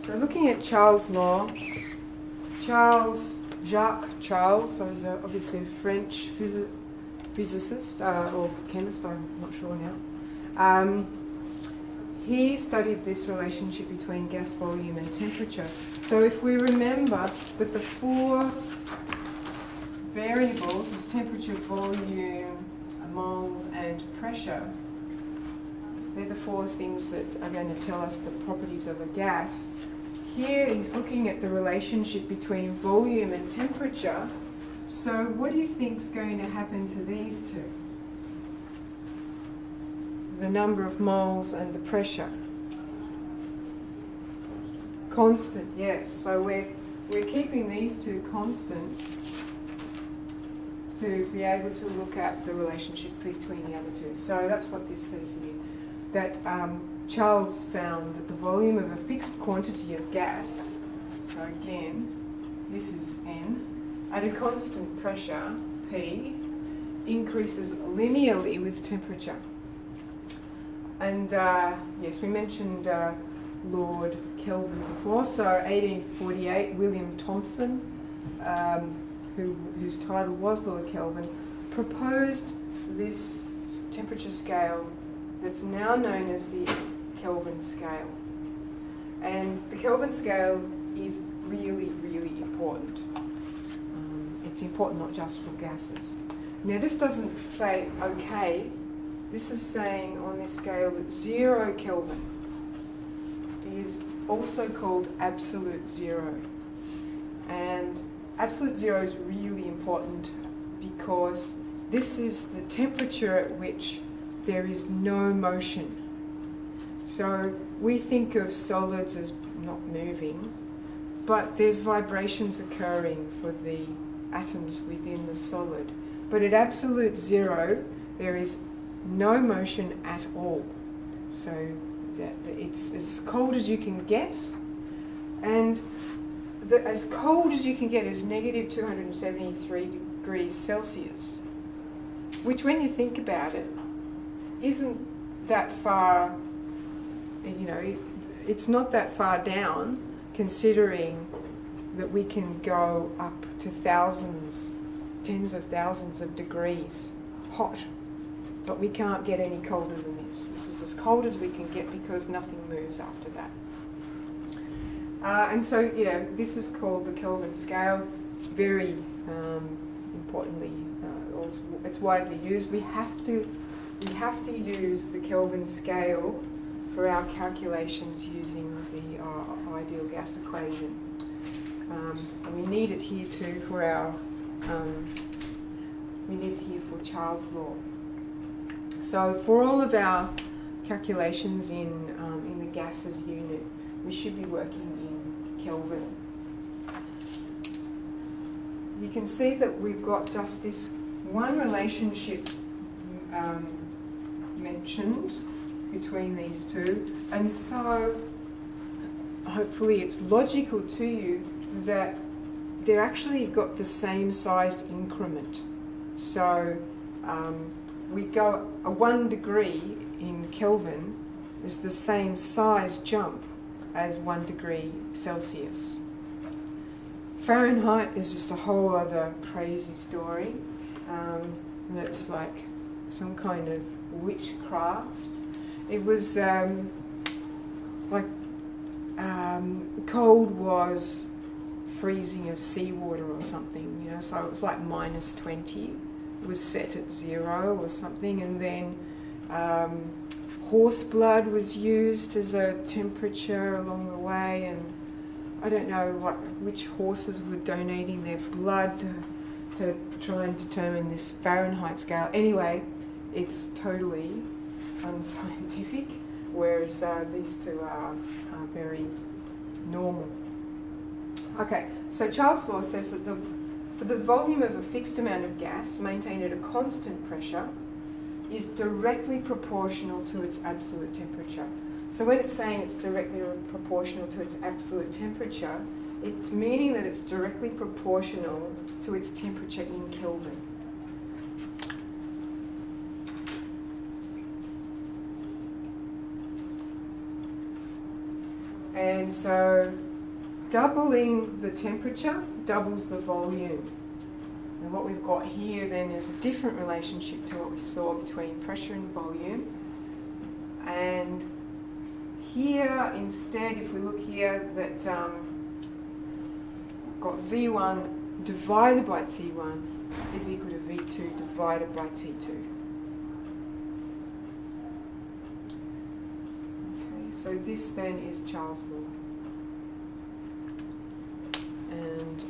So looking at Charles' law, Jacques Charles, so he's obviously a French physicist or chemist, I'm not sure now. He studied this relationship between gas volume and temperature. So if we remember that the four variables is temperature, volume, moles and pressure, they're the four things that are going to tell us the properties of a gas. Here he's looking at the relationship between volume and temperature. So what do you think is going to happen to these two? The number of moles and the pressure. Constant, yes. So we're keeping these two constant to be able to look at the relationship between the other two. So that's what this says here. That Charles found that the volume of a fixed quantity of gas, so again, this is N, at a constant pressure, P, increases linearly with temperature. And yes, we mentioned Lord Kelvin before. So 1848, William Thomson, whose title was Lord Kelvin, proposed this temperature scale that's now known as the Kelvin scale. And the Kelvin scale is really, really important. It's important not just for gases. Now this doesn't say okay. This is saying on this scale that 0 Kelvin is also called absolute zero. And absolute zero is really important because this is the temperature at which there is no motion. So we think of solids as not moving, but there's vibrations occurring for the atoms within the solid. But at absolute zero, there is no motion at all. So that it's as cold as you can get, and as cold as you can get is negative 273 degrees Celsius, which when you think about it, isn't that far, you know, it's not that far down, considering that we can go up to thousands, tens of thousands of degrees hot. But we can't get any colder than this. This is as cold as we can get because nothing moves after that. And so, you know, this is called the Kelvin scale. It's very importantly, it's widely used. We have to use the Kelvin scale for our calculations using the ideal gas equation. And we need it here too for our, we need it here for Charles' law. So for all of our calculations in the gases unit, we should be working in Kelvin. You can see that we've got just this one relationship mentioned between these two, and so hopefully it's logical to you that they're actually got the same sized increment. So we go a 1 degree in Kelvin is the same size jump as 1 degree Celsius. Fahrenheit is just a whole other crazy story. That's like some kind of witchcraft. It was cold was freezing of seawater or something, you know, so it was like minus 20. Was set at 0 or something, and then horse blood was used as a temperature along the way, and I don't know which horses were donating their blood to try and determine this Fahrenheit scale. Anyway, it's totally unscientific, whereas these two are very normal. Okay, so Charles' law says that for the volume of a fixed amount of gas maintained at a constant pressure is directly proportional to its absolute temperature. So when it's saying it's directly proportional to its absolute temperature, it's meaning that it's directly proportional to its temperature in Kelvin. And so doubling the temperature doubles the volume. And what we've got here then is a different relationship to what we saw between pressure and volume. And here instead, if we look here, that got V1 divided by T1 is equal to V2 divided by T2. Okay, so this then is Charles' law. And